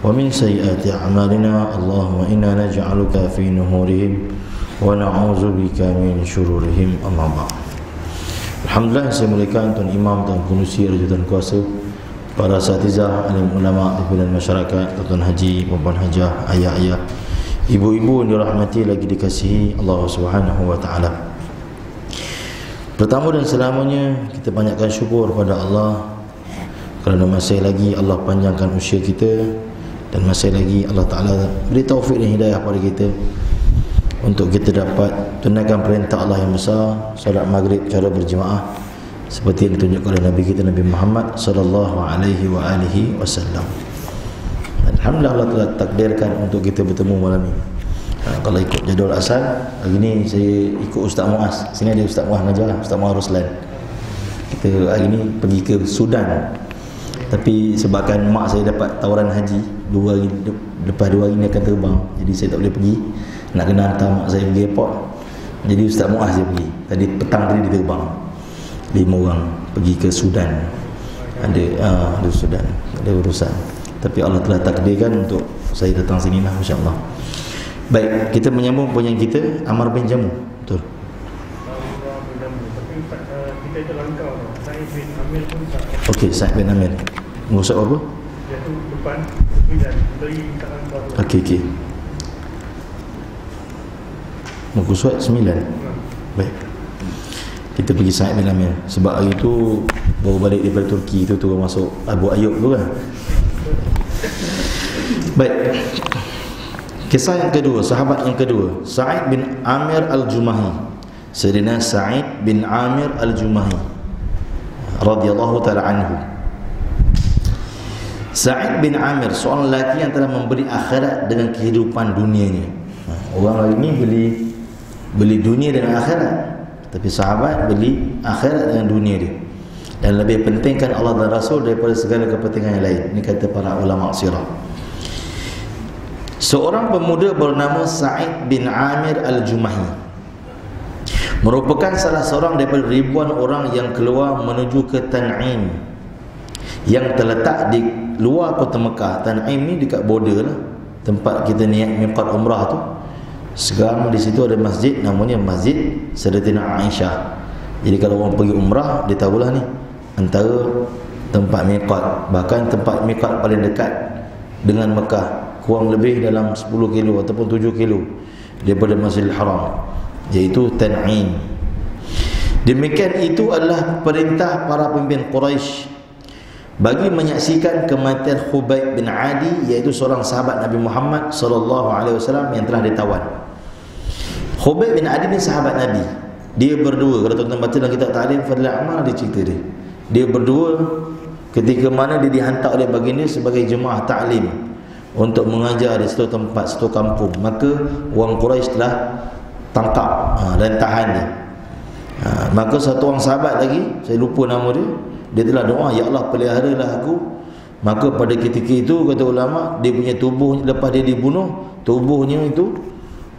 ومن سيئات أعمالنا اللهم إنا نجعلك في نحورهم ونعوذ بك من شرورهم أما بعد. Alhamdulillah, saya muliakan Tuan Imam, Tuan Pengerusi, Raja Tuan Kuasa, para asatizah, alim ulama, pimpinan masyarakat, Tuan Haji, Puan Hajah, ayah-ayah, ibu-ibu yang dirahmati lagi dikasihi Allah Subhanahu wa taala. Pertama dan selamanya kita banyakkan syukur pada Allah kerana masih lagi Allah panjangkan usia kita dan masih lagi Allah Taala beri taufik dan hidayah pada kita untuk kita dapat tunaikan perintah Allah yang besar, solat maghrib cara berjemaah seperti yang ditunjukkan oleh Nabi kita Nabi Muhammad sallallahu alaihi wasallam. Alhamdulillah, Allah telah takdirkan untuk kita bertemu malam ini. Kalau ikut jadual asal, hari ni saya ikut Ustaz Muaz. Sini ada Ustaz Muaz mengajar, Ustaz Muaz Ruslan. Kita hari ni pergi ke Sudan. Tapi sebabkan mak saya dapat tawaran haji 2 hari lepas 2 hari ni akan terbang, jadi saya tak boleh pergi. Nak kena hantar mak saya pergi airport. Jadi Ustaz Muaz dia pergi. Tadi petang tadi dia terbang. 5 orang pergi ke Sudan. Ada Sudan, ada urusan. Tapi Allah telah takdirkan untuk saya datang sini lah, insya-Allah. Baik, kita menyambung punya kita Amar bin Jamu. Betul. Tapi kita itu langkah Sa'id bin Amir pun tak. Okey, Sa'id bin Amir. Musuh apa? Dia tu depan dan beri tangan baru. Okey. Muka surat 9. Baik. Kita pergi Sa'id bin Amir sebab hari tu baru balik daripada Turki, tu turun masuk Abu Ayyub tu kan. Baik. Kisah yang kedua, sahabat yang kedua, Sa'id bin Amir Al-Jumahi. Sayyidina Sa'id bin Amir Al-Jumahi radhiyallahu ta'ala anhu. Sa'id bin Amir seorang lelaki yang telah memberi akhirat dengan kehidupan dunianya. Orang hari ini beli dunia dengan akhirat, tapi sahabat beli akhirat dengan dunia dia, dan lebih pentingkan Allah dan Rasul daripada segala kepentingan yang lain. Ini kata para ulama sirah. Seorang pemuda bernama Sa'id bin Amir Al-Jumahi merupakan salah seorang daripada ribuan orang yang keluar menuju ke Tan'im yang terletak di luar kota Mekah. Tan'im ni dekat border lah, tempat kita niat miqat umrah tu. Sekarang di situ ada masjid namanya Masjid Sayyidatina Aisyah. Jadi kalau orang pergi umrah, dia tahulah ni antara tempat miqat, bahkan tempat miqat paling dekat dengan Mekah, kurang lebih dalam 10 kilo ataupun 7 kilo daripada Masjidil Haram, iaitu Tan'im. Demikian itu adalah perintah para pemimpin Quraisy bagi menyaksikan kematian Khubayb bin Adi, iaitu seorang sahabat Nabi Muhammad sallallahu alaihi wasallam yang telah ditawan. Khubayb bin Adi ni sahabat Nabi. Dia berdua, kalau tuan-tuan baca dalam kitab Ta'lim Fadlul Amal, dia cerita dia berdua ketika mana dia dihantar oleh baginda sebagai jemaah ta'lim untuk mengajar di satu tempat, satu kampung. Maka orang Quraisy telah tangkap dan tahan dia. Maka satu orang sahabat lagi, saya lupa nama dia telah doa, ya Allah peliharalah aku. Maka pada ketika itu kata ulama, dia punya tubuh lepas dia dibunuh, tubuhnya itu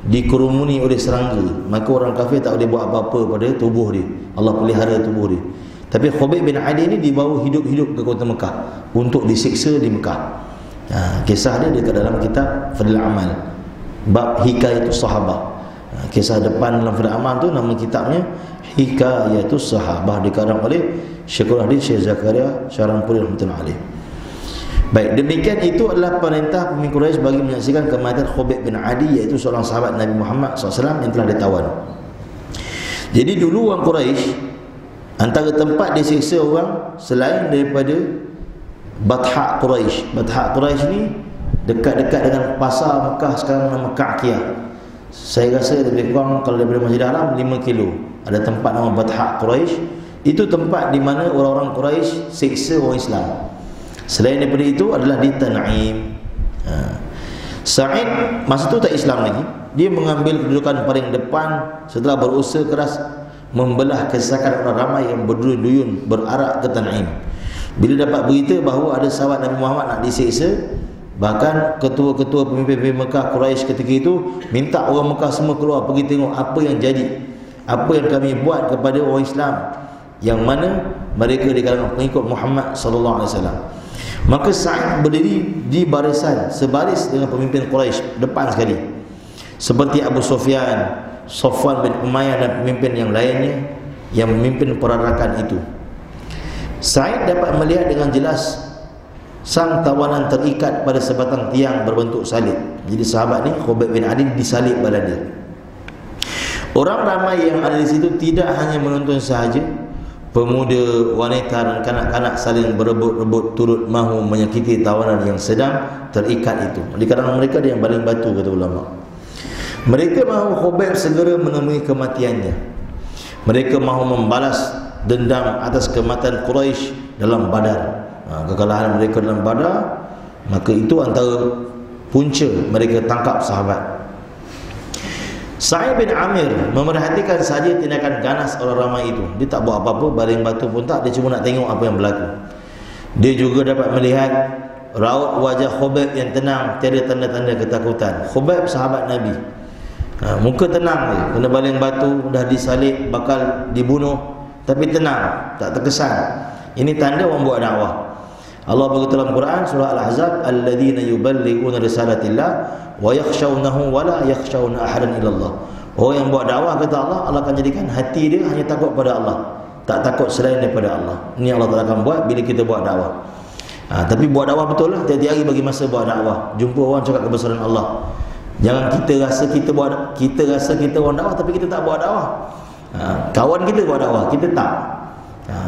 dikerumuni oleh serangga. Maka orang kafir tak boleh buat apa-apa pada tubuh dia. Allah pelihara tubuh dia. Tapi Khubayb bin Adi ni dibawa hidup-hidup ke kota Mekah untuk disiksa di Mekah. Kisah dia dekat dalam kitab Fadlul Amal, bab Hikayatus Sahabah. Kisah depan dalam Fadlul Amal tu nama kitabnya Hikayatus Sahabah, dikarang oleh Syekhul Hadis Syekh Zakaria Syarampuri rahmatullahi alaih. Baik, demikian itu adalah perintah pemimpin Quraisy bagi menyaksikan kematian Khubayb bin Adi, iaitu seorang sahabat Nabi Muhammad SAW yang telah ditawan. Jadi dulu orang Quraisy, antara tempat disiksa orang selain daripada Batha Quraisy. Batha Quraisy ni dekat-dekat dengan pasar Mekah sekarang nama Ka'kiyah. Saya rasa lebih kurang kalau daripada Masjidil Haram 5 kilo ada tempat nama Batha Quraisy. Itu tempat di mana orang-orang Quraisy siksa orang Islam. Selain daripada itu adalah di Tan'im. Sa'id masa tu tak Islam lagi. Dia mengambil kedudukan paling depan setelah berusaha keras membelah kesesakan orang ramai yang berduyun berarak ke Tan'im. Bila dapat berita bahawa ada sahabat Nabi Muhammad nak disiksa, bahkan ketua-ketua pemimpin Mekah Quraisy ketika itu minta orang Mekah semua keluar pergi tengok apa yang jadi, apa yang kami buat kepada orang Islam. yang mana mereka di kalangan pengikut Muhammad sallallahu alaihi wasallam. Maka Sa'id berdiri di barisan sebaris dengan pemimpin Quraisy depan sekali, seperti Abu Sufyan, Safwan bin Umayyah dan pemimpin yang lainnya yang memimpin perarakan itu. Sa'id dapat melihat dengan jelas sang tawanan terikat pada sebatang tiang berbentuk salib. Jadi sahabat ni, Khubayb bin Adi, disalib badan dia. Orang ramai yang ada di situ tidak hanya menonton sahaja, pemuda, wanita dan kanak-kanak saling berebut-rebut turut mahu menyakiti tawanan yang sedang terikat itu. Di kalangan mereka ada yang baling batu, kata ulama. Mereka mahu Khubayb segera menemui kematiannya. Mereka mahu membalas dendam atas kematian Quraisy dalam Badar. Kekalahan mereka dalam Badar, maka itu antara punca mereka tangkap sahabat. Sa'id bin Amir memerhatikan saja tindakan ganas orang ramai itu. Dia tak buat apa-apa, baling batu pun tak, dia cuma nak tengok apa yang berlaku. Dia juga dapat melihat raut wajah Khubayb yang tenang, tiada tanda-tanda ketakutan. Khubayb sahabat Nabi, muka tenang dia, kena baling batu, dah disalib, bakal dibunuh, tapi tenang, tak terkesan. Ini tanda orang buat dakwah. Allah berkata dalam Quran surah Al-Ahzab, alladzina yuballighuna risalatillah wa yakhshawnahu wa la yakhshawna ahadan illallah. Orang yang buat dakwah, kata Allah, Allah akan jadikan hati dia hanya takut pada Allah, tak takut selain daripada Allah. Ini Allah Taala akan buat bila kita buat dakwah. Tapi buat dakwah betul lah, tiap-tiap hari bagi masa buat dakwah, jumpa orang cakap kebesaran Allah. Jangan kita rasa kita orang dakwah tapi kita tak buat dakwah. Kawan kita buat dakwah, kita tak.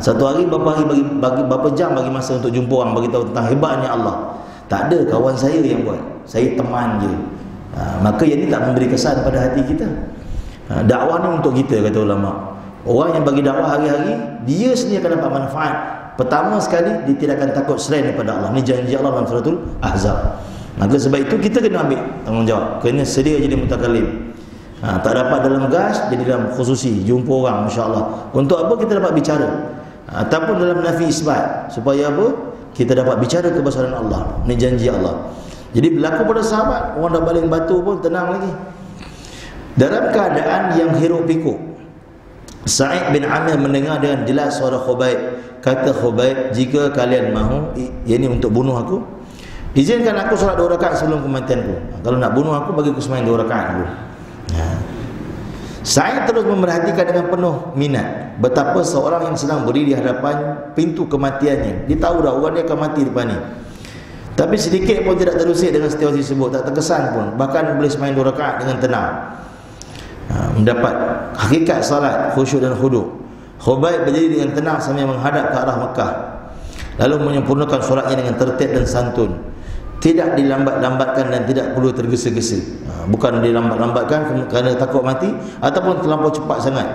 Satu hari berapa hari bagi berapa jam bagi masa untuk jumpa orang, bagi tahu tentang hebatnya Allah. Tak ada, kawan saya yang buat, saya teman je. Maka yang ini tak memberi kesan pada hati kita. Dakwah ni untuk kita, kata ulama. Orang yang bagi dakwah hari-hari, dia sendiri akan dapat manfaat. Pertama sekali, dia tidak akan takut selain daripada Allah. Ini janji Allah dalam suratul Ahzab. Maka sebab itu kita kena ambil tanggungjawab, kena sedia jadi mutakalim. Tak dapat dalam gas, jadi dalam khususi, jumpa orang, masya-Allah. Untuk apa kita dapat bicara? Ataupun dalam nafi isbat, supaya apa? Kita dapat bicara kebesaran Allah. Ini janji Allah. Jadi berlaku pada sahabat, orang dah baling batu pun tenang lagi. Dalam keadaan yang hiruk pikuk, Sa'id bin Amir mendengar dengan jelas suara Khubayb. Kata Khubayb, jika kalian mahu, ini untuk bunuh aku, izinkan aku solat 2 rakaat sebelum kematianku. Kalau nak bunuh aku, bagi aku sembahyang 2 rakaat dulu. Sa'id terus memerhatikan dengan penuh minat betapa seorang yang sedang berdiri di hadapan pintu kematiannya. Dia tahu dah orang dia akan mati depan ni, tapi sedikit pun tidak terusik dengan situasi tersebut, tak terkesan pun, bahkan boleh sembahyang 2 rakaat dengan tenang. Mendapat hakikat salat, khusyuk dan khudu'. Khubayb berdiri dengan tenang sambil menghadap ke arah Mekah, lalu menyempurnakan solatnya dengan tertib dan santun. Tidak dilambat-lambatkan dan tidak perlu tergesa-gesa. Bukan dilambat-lambatkan kerana takut mati ataupun terlampau cepat sangat.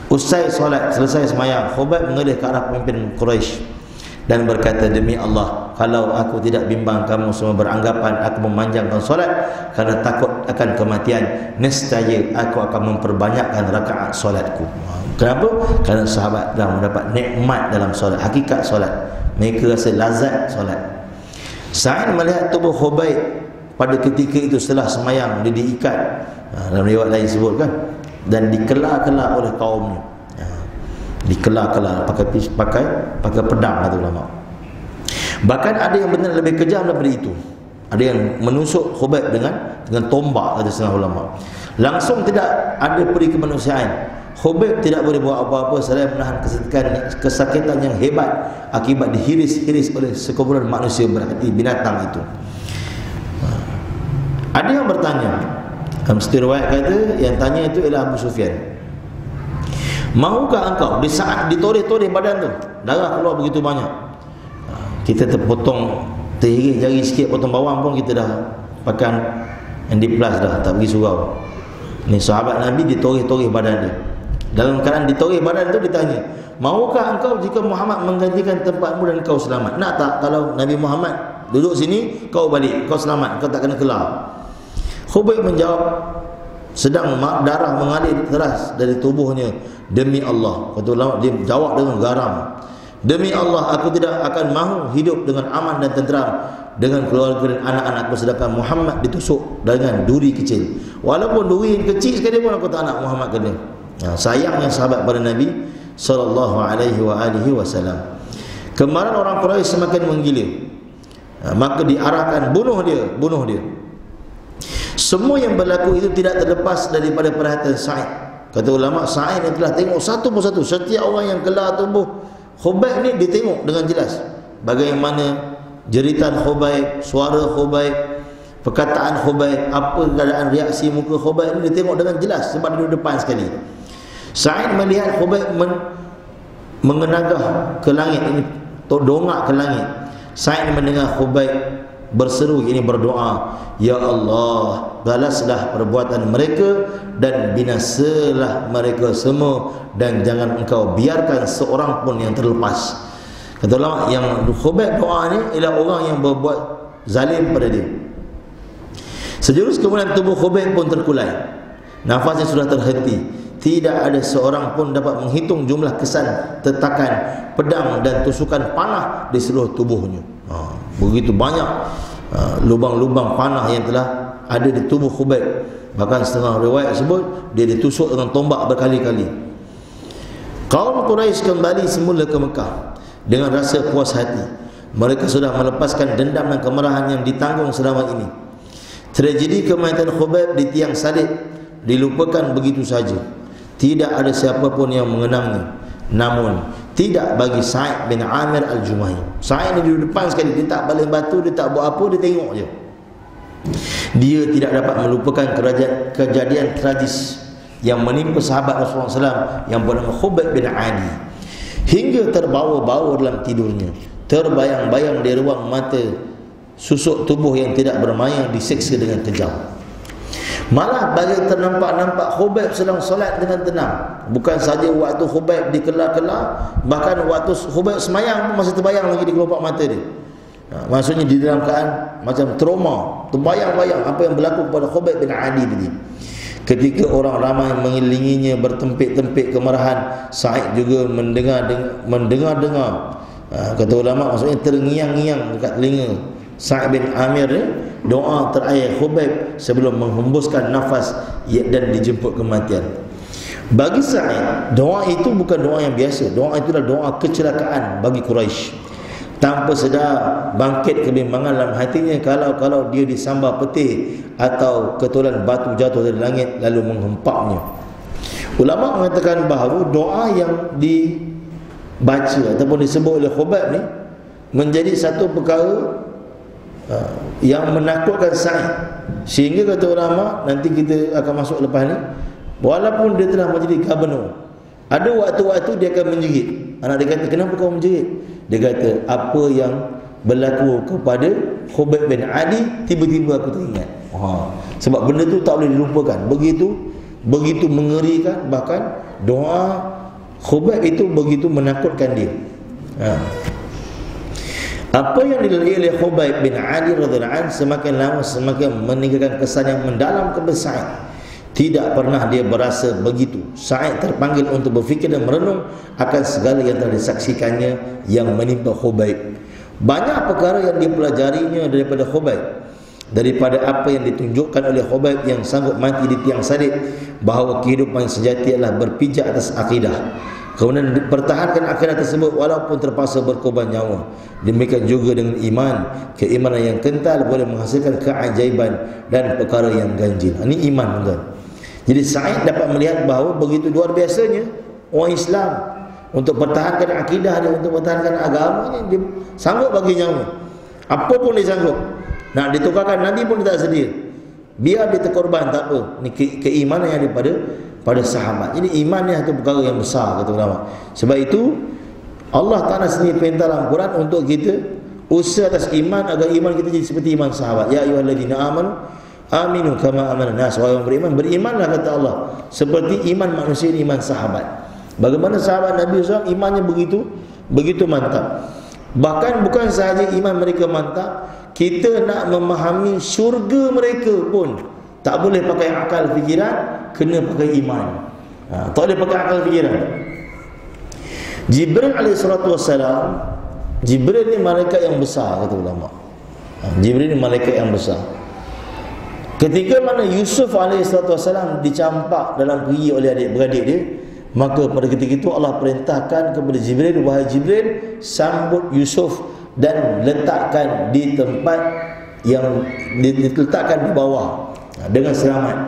Usai solat, selesai semayang, Khubayb mengelih ke arah pemimpin Quraisy dan berkata, demi Allah, kalau aku tidak bimbang kamu semua beranggapan aku memanjangkan solat kerana takut akan kematian, nescaya aku akan memperbanyakkan rakaat solatku. Kenapa? Kerana sahabat dah mendapat nikmat dalam solat, hakikat solat. Mereka rasa lazat solat. Sa'id melihat tubuh Khubayb pada ketika itu setelah semayang, dia diikat, dalam riwayat lain sebutkan, dan dikela-kela oleh kaumnya. Dikela-kela pakai pedang, kata ulama. Bahkan ada yang benar lebih kejam daripada itu. Ada yang menusuk Khubayb dengan tombak, kata setengah ulama. Langsung tidak ada peri kemanusiaan. Khubayb tidak boleh buat apa-apa selain menahan kesakitan yang hebat akibat dihiris-hiris oleh sekumpulan manusia berhati binatang itu. Ada yang bertanya, dalam satu riwayat kata yang tanya itu ialah Abu Sufyan, mahukah engkau di saat ditoreh-toreh badan tu, darah keluar begitu banyak, kita terpotong, terhiris jari sikit, potong bawang pun kita dah pakai endiplas dah, tak pergi surau. Ni sahabat Nabi ditoreh-toreh badan dia. Dalam keadaan ditoreh badan tu ditanya, maukah engkau jika Muhammad menggantikan tempatmu dan kau selamat? Nak tak kalau Nabi Muhammad duduk sini, kau balik, kau selamat, kau tak kena kelar? Khubayb menjawab, sedang darah mengalir deras dari tubuhnya, demi Allah. Kata ulama, dia jawab dengan garam, demi Allah, aku tidak akan mahu hidup dengan aman dan tenteram dengan keluarga dan anak-anakku sedangkan Muhammad ditusuk dengan duri kecil. Walaupun duri yang kecil sekali pun aku tak nak Muhammad kena. Sayangnya sahabat pada Nabi, sallallahu alaihi wasallam. Kemarahan orang Quraisy semakin menggila. Maka diarahkan bunuh dia. Semua yang berlaku itu tidak terlepas daripada perhatian Sa'id. Kata ulama, Sa'id yang telah tengok satu persatu setiap orang yang kelar tubuh Khubayb ni, dia tengok dengan jelas bagaimana jeritan Khubayb, suara Khubayb, perkataan Khubayb, apa keadaan reaksi muka Khubayb ni, dia tengok dengan jelas sebab dia duduk depan sekali. Sa'id melihat Khubayb mengenagah ke langit, ini dongak ke langit. Sa'id mendengar Khubayb berseru, ini berdoa, ya Allah, balaslah perbuatan mereka dan binasalah mereka semua, dan jangan engkau biarkan seorang pun yang terlepas. Kata ulama, yang Khubayb doa ni ialah orang yang berbuat zalim pada dia. Sejurus kemudian tubuh Khubayb pun terkulai, nafasnya sudah terhenti. Tidak ada seorang pun dapat menghitung jumlah kesan tetakan pedang dan tusukan panah di seluruh tubuhnya. Begitu banyak lubang-lubang panah yang telah ada di tubuh Khubayb. Bahkan setengah riwayat sebut dia ditusuk dengan tombak berkali-kali. Kaum Quraisy kembali semula ke Mekah dengan rasa puas hati. Mereka sudah melepaskan dendam dan kemarahan yang ditanggung selama ini. Tragedi kematian Khubayb di tiang salib dilupakan begitu saja. Tidak ada siapa pun yang mengenangnya. Namun tidak bagi Sa'id bin Amir Al-Jumahi. Sa'id ni di depan sekali, dia tak baling batu, dia tak buat apa, dia tengok je. Dia tidak dapat melupakan kejadian tragis yang menimpa sahabat Rasulullah SAW yang bernama Khubayb bin Adi. Hingga terbawa-bawa dalam tidurnya, terbayang-bayang di ruang mata, susuk tubuh yang tidak bermayang diseksa dengan kejam. Malah bagi ternampak-nampak Khubayb sedang solat dengan tenang. Bukan saja waktu Khubayb dikelar-kelar, bahkan waktu Khubayb semayang pun masih terbayang lagi di kelopak mata dia. Maksudnya di dalam keadaan macam trauma, terbayang-bayang apa yang berlaku kepada Khubayb bin Adi tadi. Ketika orang ramai mengelilinginya bertempik-tempik kemarahan, Sa'id juga mendengar-dengar. Kata ulama, maksudnya terngiang-ngiang dekat telinga Sa'id bin Amir ni doa terakhir Khubayb sebelum menghembuskan nafas dan dijemput kematian. Bagi Sa'id, doa itu bukan doa yang biasa. Doa itu adalah doa kecelakaan bagi Quraisy. Tanpa sedar bangkit kebimbangan dalam hatinya kalau dia disambar petir atau ketulan batu jatuh dari langit lalu menghempaknya. Ulama mengatakan bahawa doa yang dibaca ataupun disebut oleh Khubayb ni menjadi satu perkara yang menakutkan Sa'id, sehingga kata ulama, nanti kita akan masuk lepas ni, walaupun dia telah menjadi gubernur, ada waktu-waktu dia akan menjerit. Anak dia kata, kenapa kau menjerit? Dia kata, apa yang berlaku kepada Khubayb bin Adi, tiba-tiba aku teringat. Sebab benda tu tak boleh dilupakan. Begitu mengerikan. Bahkan doa Khubayb itu begitu menakutkan dia. Apa yang dilalui oleh Khubayb bin Adi radhiyallahu anhu semakin lama semakin meninggalkan kesan yang mendalam kepada Sa'id. Tidak pernah dia berasa begitu. Sa'id terpanggil untuk berfikir dan merenung akan segala yang telah disaksikannya yang menimpa Khubayb. Banyak perkara yang dipelajarinya daripada Khubayb, daripada apa yang ditunjukkan oleh Khubayb yang sanggup mati di tiang salib, bahawa kehidupan sejati adalah berpijak atas akidah. Kemudian pertahankan akidah tersebut walaupun terpaksa berkorban nyawa. Demikian juga dengan iman. Keimanan yang kental boleh menghasilkan keajaiban dan perkara yang ganjil. Ini iman, tuan. Jadi Sa'id dapat melihat bahawa begitu luar biasanya orang Islam untuk pertahankan akidah dia, untuk pertahankan agamanya, dia sanggup bagi nyawa. Apa pun dia sanggup. Nak ditukarkan nanti pun dia tak sedia. Biar dia terkorban, tak apa. Ini keimanan yang daripada sahabat. Jadi iman ni satu perkara yang besar, kata ulama. Sebab itu Allah Ta'ala sendiri perintah dalam Quran untuk kita usaha atas iman agar iman kita jadi seperti iman sahabat. Ya ayyuhalladzina amanu aminu kama amana nas. Wahai orang berimanlah, kata Allah, seperti iman manusia ini, iman sahabat. Bagaimana sahabat Nabi SAW imannya begitu mantap. Bahkan bukan sahaja iman mereka mantap, kita nak memahami syurga mereka pun tak boleh pakai akal fikiran, kena pakai iman. Tak boleh pakai akal fikiran. Jibril alaihissalam, Jibril ni malaikat yang besar, kata ulama. Jibril ni malaikat yang besar. Ketika mana Yusuf alaihissalam dicampak dalam peri oleh adik-beradik dia, Maka pada ketika itu Allah perintahkan kepada Jibril, wahai Jibril, sambut Yusuf dan letakkan di tempat yang diletakkan di bawah dengan selamat.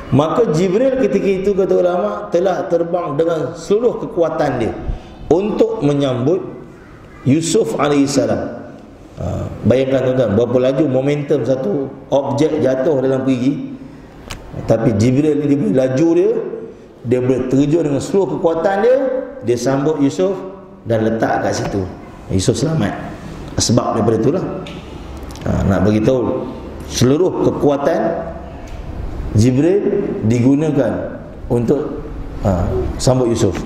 Maka Jibril ketika itu, kata ulama, telah terbang dengan seluruh kekuatan dia untuk menyambut Yusuf alaihissalam. Bayangkan tuan-tuan, berapa laju momentum satu objek jatuh dalam perigi. Tapi Jibril ni dia boleh laju dia boleh terjun dengan seluruh kekuatan dia sambut Yusuf dan letak kat situ. Yusuf selamat. Sebab daripada itulah nak beritahu seluruh kekuatan Jibril digunakan untuk sambut Yusuf.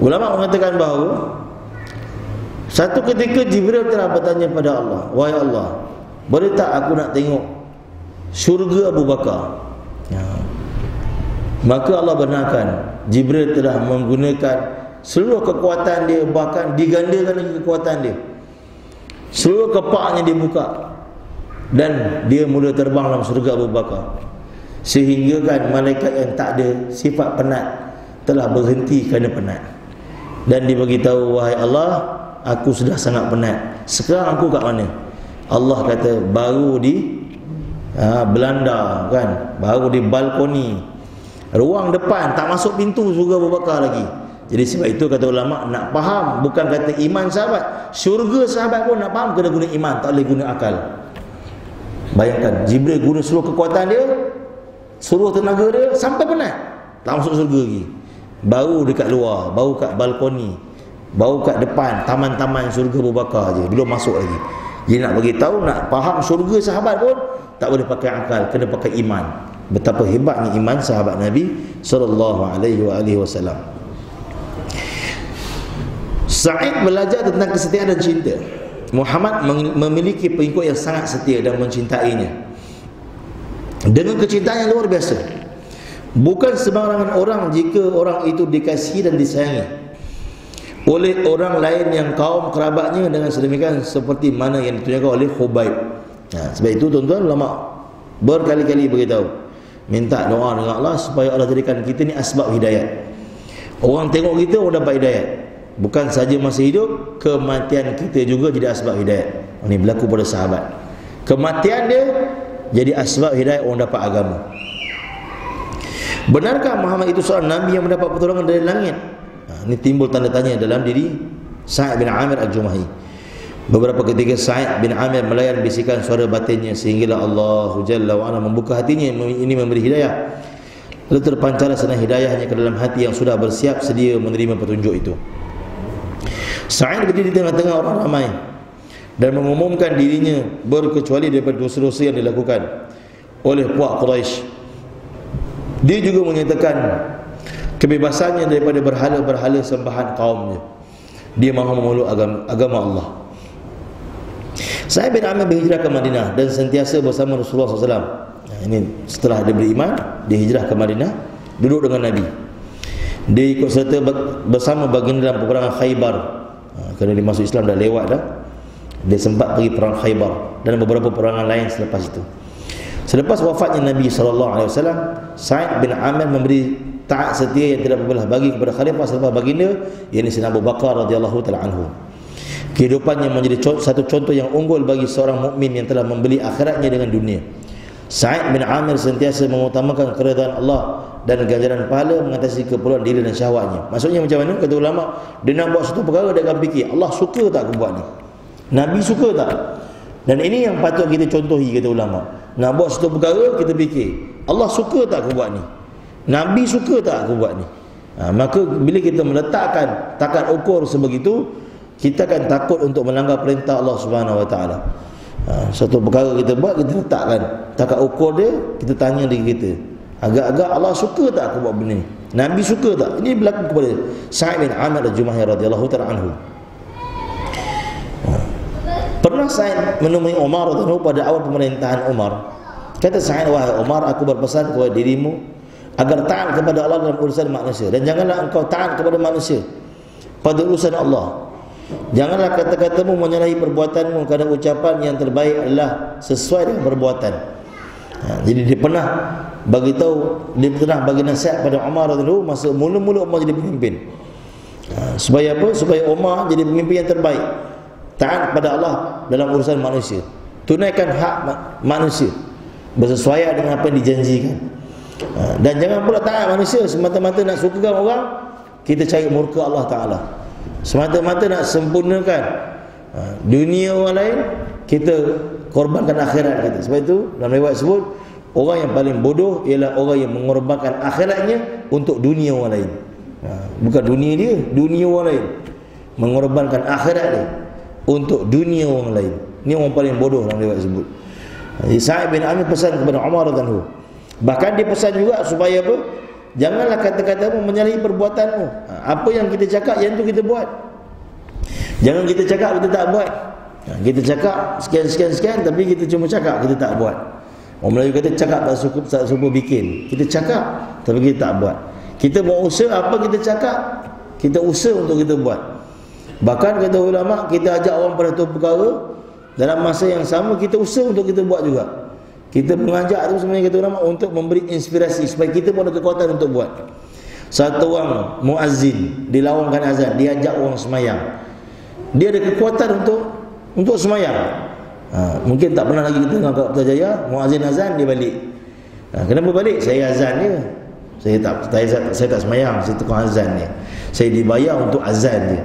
Ulama mengatakan bahawa satu ketika Jibril telah bertanya pada Allah, wahai Allah, boleh tak aku nak tengok syurga Abu Bakar? Maka Allah benarkan Jibril telah menggunakan seluruh kekuatan dia, bahkan digandakan lagi kekuatan dia. Seluruh kepaknya dibuka dan dia mula terbang dalam syurga Abu Bakar, sehingga kan malaikat yang tak ada sifat penat telah berhenti kerana penat, dan dia beritahu, wahai Allah, aku sudah sangat penat, sekarang aku kat mana? Allah kata baru di Belanda kan, baru di balkoni ruang depan, tak masuk pintu syurga Abu Bakar lagi. Jadi sebab itu kata ulama, nak faham bukan kata iman sahabat, syurga sahabat pun nak faham kena guna iman, tak boleh guna akal. Bayangkan Jibril guna seluruh kekuatan dia, seluruh tenaga dia sampai penat, tak masuk syurga lagi. Baru dekat luar, baru kat balkoni, baru kat depan taman-taman syurga Abu Bakar je, belum masuk lagi. Jadi nak bagi tahu, nak faham syurga sahabat pun tak boleh pakai akal, kena pakai iman. Betapa hebatnya iman sahabat Nabi SAW. Sa'id belajar tentang kesetiaan dan cinta. Muhammad memiliki pengikut yang sangat setia dan mencintainya dengan kecintaan yang luar biasa. Bukan sembarangan orang jika orang itu dikasihi dan disayangi oleh orang lain yang kaum kerabatnya dengan sedemikian seperti mana yang ditunjukkan oleh Khubayb. Sebab itu tuan-tuan, ulama berkali-kali beritahu, minta doa dengan Allah supaya Allah jadikan kita ni asbab hidayat. Orang tengok kita, orang dapat hidayat. Bukan saja masa hidup, kematian kita juga jadi asbab hidayat. Ini berlaku pada sahabat. Kematian dia jadi asbab hidayat orang dapat agama. Benarkah Muhammad itu seorang Nabi yang mendapat pertolongan dari langit? Ini timbul tanda tanya dalam diri Sa'id bin Amir al-Jumahi. Beberapa ketika Sa'id bin Amir melayan bisikan suara batinnya, sehinggalah Allah Jalla wa'ala membuka hatinya, ini memberi hidayah. Lalu terpancarlah senar hidayahnya ke dalam hati yang sudah bersiap sedia menerima petunjuk itu. Sa'id berdiri di tengah-tengah orang ramai dan mengumumkan dirinya berkecuali daripada dosa-dosa yang dilakukan oleh puak Quraisy. Dia juga menyatakan kebebasannya daripada berhala-berhala sembahan kaumnya. Dia mahu memeluk agama Allah. Sa'id bin Amir berhijrah ke Madinah dan sentiasa bersama Rasulullah SAW. Ini setelah dia beriman, dia hijrah ke Madinah, duduk dengan Nabi. Dia ikut serta bersama baginda dalam peperangan Khaybar. Kerana dia masuk Islam dah lewat dah. Dia sempat pergi perang Khaybar dan beberapa perangan lain selepas itu. Selepas wafatnya Nabi SAW, Sa'id bin Amir memberi taat setia yang tidak berbelah bagi kepada khalifah selepas baginda, yakni Sayyidina Abu Bakar radhiyallahu taala anhu. Kehidupannya menjadi satu contoh yang unggul bagi seorang mukmin yang telah membeli akhiratnya dengan dunia. Sa'id bin Amir sentiasa mengutamakan keridhaan Allah dan ganjaran pahala mengatasi keperluan diri dan syahwatnya. Maksudnya macam mana? Kata ulama, dia nak buat satu perkara, dia akan fikir, Allah suka tak aku buat ni? Nabi suka tak? Dan ini yang patut kita contohi, kata ulama. Nak buat satu perkara, kita fikir, Allah suka tak aku buat ni? Nabi suka tak aku buat ni? Maka bila kita meletakkan takat ukur sebegitu, kita akan takut untuk melanggar perintah Allah Subhanahu Wa Taala. Satu perkara kita buat, kita letakkan takat ukur dia, kita tanya diri kita, agak-agak Allah suka tak aku buat benda ni? Nabi suka tak? Ini berlaku kepada Sa'id bin Amir al-Jumahi radhiyallahu ta'ala anhu. Pernah Sa'id menemui Umar radhiyallahu pada awal pemerintahan Umar. Kata Sa'id, wahai Umar, aku berpesan kepada dirimu agar taat kepada Allah dalam urusan manusia, dan janganlah engkau taat kepada manusia pada urusan Allah. Janganlah kata-katamu menyalahi perbuatanmu, kerana ucapan yang terbaik adalah sesuai dengan perbuatan. Jadi dia pernah bagi nasihat pada Umar radhiyallahu masa mula-mula Umar jadi pemimpin. Supaya apa? Supaya Umar jadi pemimpin yang terbaik, taat pada Allah dalam urusan manusia, tunaikan hak manusia bersesuaian dengan apa yang dijanjikan. Dan jangan pula taat manusia semata-mata nak sukakan orang, kita cari murka Allah Ta'ala, semata-mata nak sempurnakan dunia orang lain, kita korbankan akhirat kita. Sebab itu dalam riwayat sebut, orang yang paling bodoh ialah orang yang mengorbankan akhiratnya untuk dunia orang lain. Bukan dunia dia, dunia orang lain, mengorbankan akhirat dia untuk dunia orang lain. Ini orang paling bodoh dalam riwayat sebut. Sa'id bin Amir pesan kepada Umar radhiyallahu. Bahkan dia pesan juga supaya apa? Janganlah kata-katamu menyalahi perbuatanmu. Apa yang kita cakap, yang tu kita buat. Jangan kita cakap kita tak buat. Kita cakap sekian tapi kita cuma cakap, kita tak buat. Orang Melayu kata cakap tak cukup bikin. Kita cakap tapi kita tak buat. Kita mau usaha apa kita cakap, kita usaha untuk kita buat. Bahkan kata ulama, kita ajak orang pada satu perkara, dalam masa yang sama kita usaha untuk kita buat juga. Kita mengajak tu sebenarnya kata ulama untuk memberi inspirasi supaya kita pun ada kekuatan untuk buat. Satu orang muazzin dilawangkan azan, dia ajak orang semayang. Dia ada kekuatan untuk semayang. Mungkin tak pernah lagi kita dengar kat Putrajaya muazzin azan dia balik. Kenapa balik? Saya azan dia. Saya tak semayang, saya tukang azan dia. Saya dibayar untuk azan dia.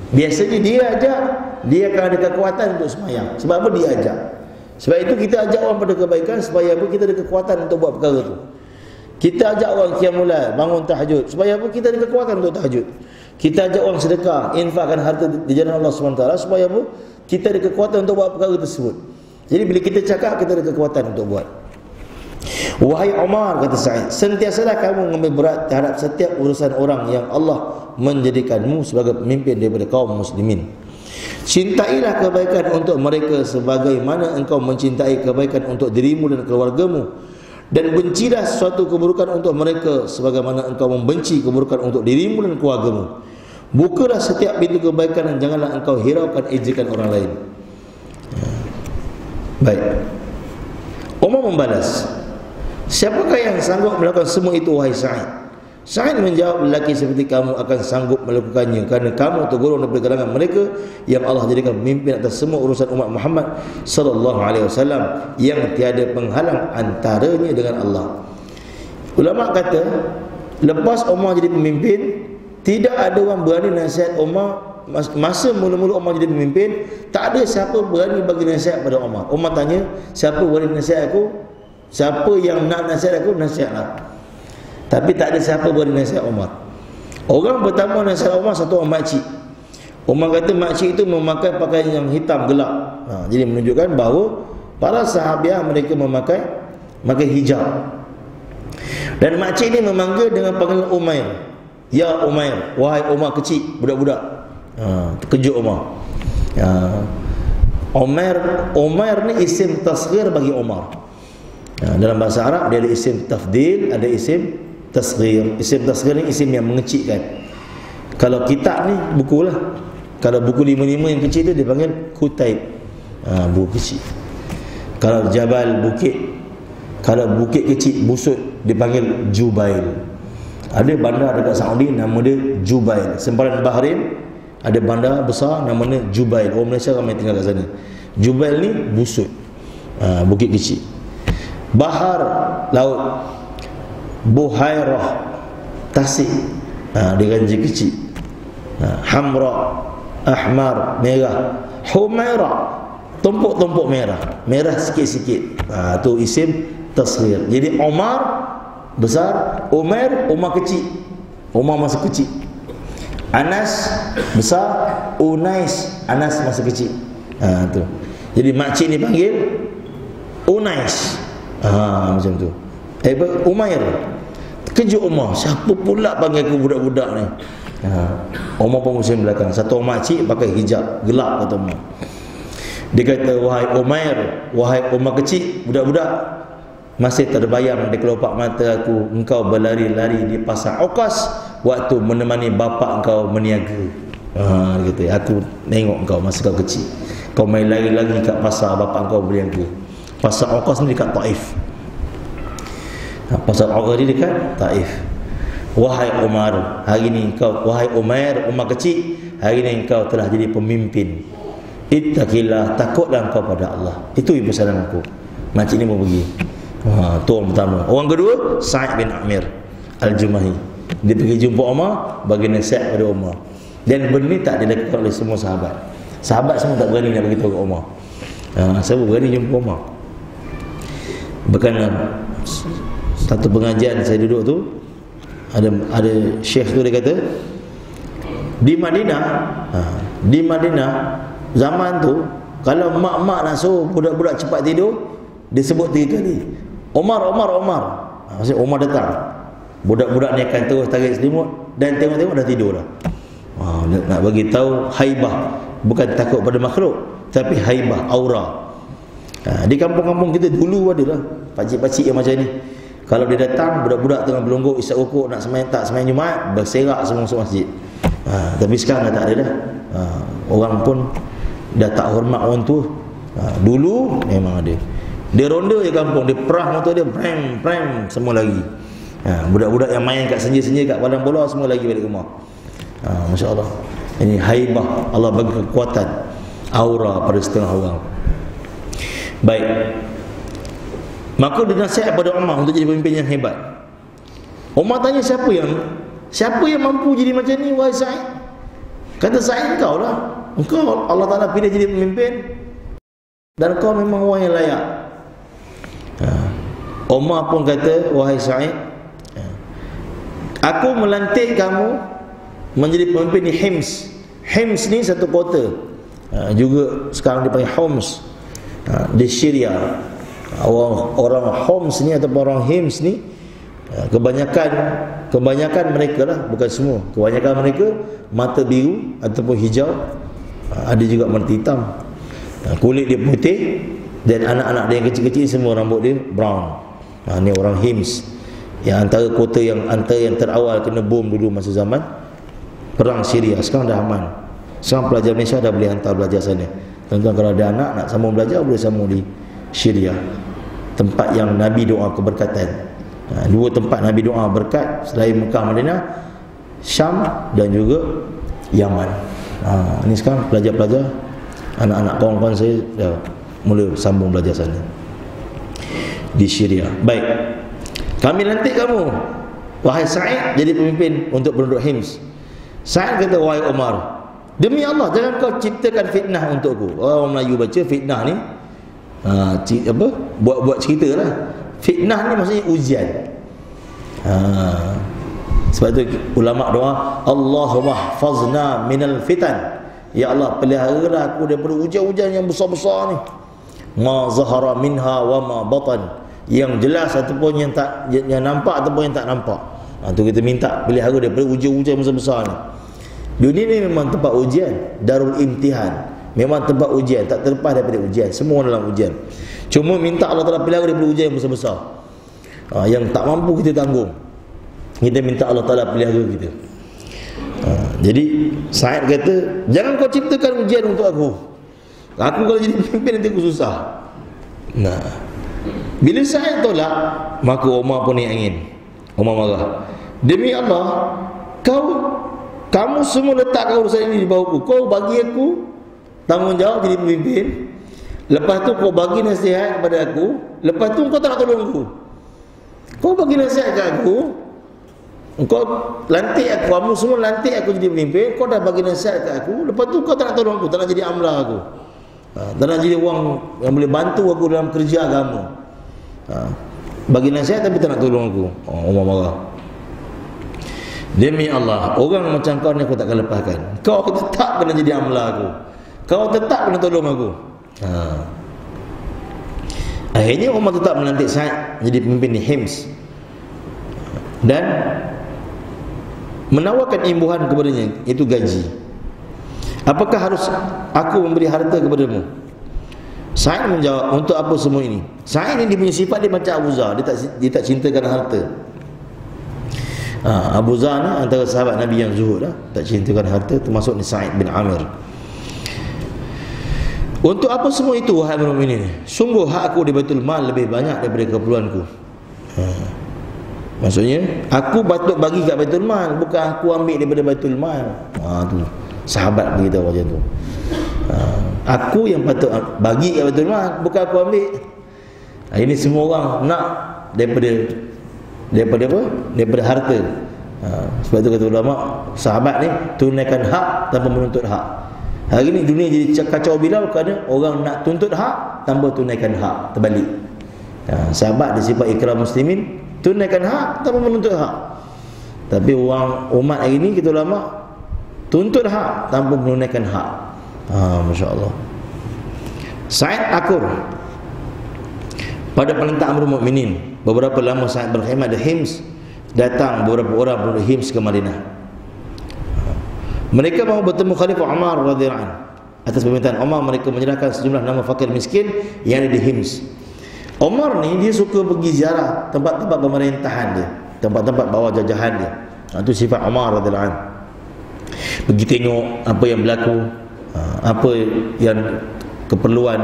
Biasanya dia ajak, dia akan ada kekuatan untuk semayang. Sebab apa dia ajak? Sebab itu kita ajak orang pada kebaikan supaya apa? Kita ada kekuatan untuk buat perkara tu. Kita ajak orang qiyamul lail, bangun tahajud, supaya apa? Kita ada kekuatan untuk tahajud. Kita ajak orang sedekah, infakkan harta di jalan Allah SWT, supaya apa? Kita ada kekuatan untuk buat perkara tersebut. Jadi bila kita cakap, kita ada kekuatan untuk buat. Wahai Umar, kata Sa'id, sentiasalah kamu mengambil berat terhadap setiap urusan orang yang Allah menjadikanmu sebagai pemimpin daripada kaum muslimin. Cintailah kebaikan untuk mereka sebagaimana engkau mencintai kebaikan untuk dirimu dan keluargamu, dan bencilah suatu keburukan untuk mereka sebagaimana engkau membenci keburukan untuk dirimu dan keluargamu. Bukalah setiap pintu kebaikan dan janganlah engkau hiraukan ejekan orang lain. Baik. Umar membalas, siapakah yang sanggup melakukan semua itu wahai Sa'id? Sa'id menjawab, lelaki seperti kamu akan sanggup melakukannya kerana kamu tergolong daripada kalangan mereka yang Allah jadikan pemimpin atas semua urusan umat Muhammad sallallahu alaihi wasallam, yang tiada penghalang antaranya dengan Allah. Ulama kata, lepas Umar jadi pemimpin, tidak ada orang berani nasihat Umar. Masa mula-mula Umar jadi pemimpin, tak ada siapa berani bagi nasihat pada Umar. Umar tanya, siapa berani nasihat aku? Siapa yang nak nasihat aku, nasihatlah. Tapi tak ada siapa berani nasihat Umar. Orang pertama nasihat Umar satu orang makcik. Umar kata makcik itu memakai pakaian yang hitam gelap. Jadi menunjukkan bahawa para sahabiah mereka memakai hijab. Dan makcik ini memanggil dengan panggilan Umair. Ya Umair, wahai Umar kecil, budak-budak. Terkejut Umar. Umair ni isim tasghir bagi Umar. Dalam bahasa Arab dia ada isim tafdil, ada isim tasghir. Isim tasghir ni isim yang mengecilkan. Kalau kitab ni buku lah. Kalau buku 55 yang kecil tu dia panggil kutaib, buku kecil. Kalau jabal bukit, kalau bukit kecil busut dipanggil Jubail. Ada bandar dekat Saudi nama dia Jubail. Sempadan Bahrain ada bandar besar namanya Jubail. Orang Malaysia ramai tinggal kat sana. Jubail ni busut, bukit kecil. Bahar, laut. Buhairah, tasik, dia ganji kecil. Hamra, ahmar, merah. Humairah, tumpuk-tumpuk merah, merah sikit-sikit. Tu isim tasghir. Jadi Umar besar, Umar kecil. Umar masa kecil. Anas besar, Unais, Anas masa kecil. Tu. Jadi makcik ni panggil Unais. Macam tu. Umair. Terkejut Umar, siapa pula panggil aku budak-budak ni? Umar pun pusing belakang. Satu orang makcik pakai hijab gelap, kata Umar. Dia kata, wahai Umair, wahai Umar kecil, budak-budak, masih terbayang di kelopak mata aku engkau berlari-lari di pasar Uqas waktu menemani bapa engkau meniaga. Dia kata, aku tengok engkau masa kau kecil, kau main lari-lari kat pasar bapa engkau berniaga. Pasar Uqas ni dekat Taif. Pasal Auqah ni dekat Taif. Wahai Umar, hari ni engkau, wahai Umar kecil, hari ni engkau telah jadi pemimpin. Ittaqillah, takutlah engkau pada Allah. Itu pesanan aku. Makcik ni mau pergi. Tu orang pertama. Orang kedua, Sa'id bin Amir Al-Jumahi. Dia pergi jumpa Umar, bagi nasihat pada Umar. Dan benda ni tak dilakukan oleh semua sahabat. Sahabat semua tak berani nak beritahu ke Umar. Siapa berani jumpa Umar? Bahkan satu pengajian saya duduk tu, ada syekh tu dia kata, di Madinah zaman tu, kalau mak-mak nak suruh budak-budak cepat tidur, dia sebut 3 kali, Umar. Maksudnya Umar datang, budak-budak ni akan terus tarik selimut dan tengok-tengok dah tidur dah. Nak bagi tahu haibah, bukan takut pada makhluk, tapi haibah, aura. Di kampung-kampung kita dulu adalah pakcik-pakcik yang macam ni. Kalau dia datang, budak-budak tengah berlonggok isyak rukuk nak sembahyang, tak sembahyang Jumaat, berserak semua masuk masjid. Tapi sekarang dah tak ada dah. Orang pun dah tak hormat orang tua. Dulu memang ada. Dia ronda je kampung, dia perah motor dia, prem semua lagi. Budak-budak yang main kat senja-senja kat padang bola semua lagi balik rumah. Masya-Allah. Ini haibah, Allah bagi kekuatan aura pada setengah orang. Baik. Maka dia nasihat pada Umar untuk jadi pemimpin yang hebat. Umar tanya, siapa yang mampu jadi macam ni, wahai Sa'id? Kata Sa'id, engkau lah. Engkau Allah Ta'ala pilih jadi pemimpin, dan kau memang orang yang layak. Umar pun kata, wahai Sa'id, aku melantik kamu menjadi pemimpin di Hims. Hims ni satu kota, juga sekarang dipanggil Homs, di Syria. Orang Homs ni ataupun orang Hims ni, kebanyakan mereka lah, bukan semua, kebanyakan mereka mata biru ataupun hijau, ada juga mata hitam, kulit dia putih, dan anak-anak dia yang kecil-kecil semua rambut dia brown. Ni orang Hims, yang antara kota yang terawal kena bom dulu masa zaman perang Syria. Sekarang dah aman. Sekarang pelajar Malaysia dah boleh hantar belajar sana. Tuan-tuan kalau ada anak nak sambung belajar, boleh sambung di Syria, tempat yang Nabi doa keberkatan. Dua tempat Nabi doa berkat selain Mekah, Madinah, Syam dan juga Yaman. Ini sekarang pelajar-pelajar, anak-anak kawan-kawan saya dah mula sambung belajar sana di Syria. Baik, kami lantik kamu, wahai Sa'id, jadi pemimpin untuk penduduk Hims. Sa'id kata, wahai Umar, demi Allah jangan kau ciptakan fitnah untukku. Orang Melayu baca fitnah ni buat cerita lah. Fitnah ni maksudnya ujian. Sebab tu ulama doa, Allahumma hfazna minal fitan. Ya Allah, peliharalah aku daripada ujian-ujian yang besar-besar ni. Ma zahara minha wa ma batan, yang jelas ataupun yang nampak ataupun yang tak nampak. Tu kita minta pelihara daripada ujian-ujian besar-besar ni. Dunia ni memang tempat ujian, darul imtihan, memang tempat ujian, tak terlepas daripada ujian, semua dalam ujian. Cuma minta Allah Ta'ala pelihara daripada ujian yang besar-besar, yang tak mampu kita tanggung. Kita minta Allah Ta'ala pelihara kita. Jadi Sa'id kata, jangan kau ciptakan ujian untuk aku. Aku kalau jadi pemimpin nanti aku susah. Bila Sa'id tolak, maka Umar pun angin. Umar marah. Demi Allah, kamu semua letakkan urusan ini di bawahku. Kau bagi aku tanggungjawab jadi pemimpin, lepas tu kau bagi nasihat kepada aku, lepas tu kau tak nak tolong aku. Kau bagi nasihat kat aku, kau lantik aku, kamu semua lantik aku jadi pemimpin, kau dah bagi nasihat kat aku, lepas tu kau tak nak tolong aku, tak nak jadi amla aku, tak nak jadi orang yang boleh bantu aku dalam kerja agama. Bagi nasihat tapi tak nak tolong aku. Umar marah. Demi Allah, orang macam kau ni aku takkan lepaskan. Kau tetap kena jadi amla aku, kau tetap kena tolong aku. Akhirnya Umar tetap melantik Sa'id jadi pemimpin di Hims dan menawarkan imbuhan kepadanya, itu gaji. Apakah harus aku memberi harta kepadamu? Sa'id menjawab, untuk apa semua ini? Sa'id ni dia punya sifat dia macam Abu Zar, dia tak cintakan harta. Abu Zar ni antara sahabat Nabi yang zuhud lah, tak cintakan harta, termasuk ni Sa'id bin Amir. Untuk apa semua itu, wahai mukminin? Sungguh hak aku di Baitul Mal lebih banyak daripada keperluanku. Maksudnya aku patut bagi kat Baitul Mal, bukan aku ambil daripada Baitul Mal. Tu sahabat beritahu macam tu. Aku yang patut bagi kat Baitul Mal, bukan aku ambil. Ini semua orang nak daripada apa? Daripada harta. Sebab tu kata ulama, sahabat ni tunaikan hak tanpa menuntut hak. Hari ni dunia jadi kacau bilau kerana orang nak tuntut hak tanpa tunaikan hak, terbalik. Sahabat disifat ikram muslimin, tunaikan hak tanpa menuntut hak. Tapi orang umat hari ni kita ulama tuntut hak tanpa menunaikan hak. Masya-Allah. Sa'id Akur pada perintah Amirul Mukminin, beberapa lama Sa'id berkhidmat di Hims, datang beberapa orang penduduk Hims ke Madinah. Mereka mahu bertemu Khalifah Umar radhiyallahu anhu. Atas permintaan Umar, mereka menyerahkan sejumlah nama fakir miskin yang ada di Hims. Umar ni dia suka pergi ziarah tempat-tempat pemerintahan dia, tempat-tempat bawah jajahan dia. Itu sifat Umar radhiyallahu anhu. Pergi tengok apa yang berlaku, apa yang keperluan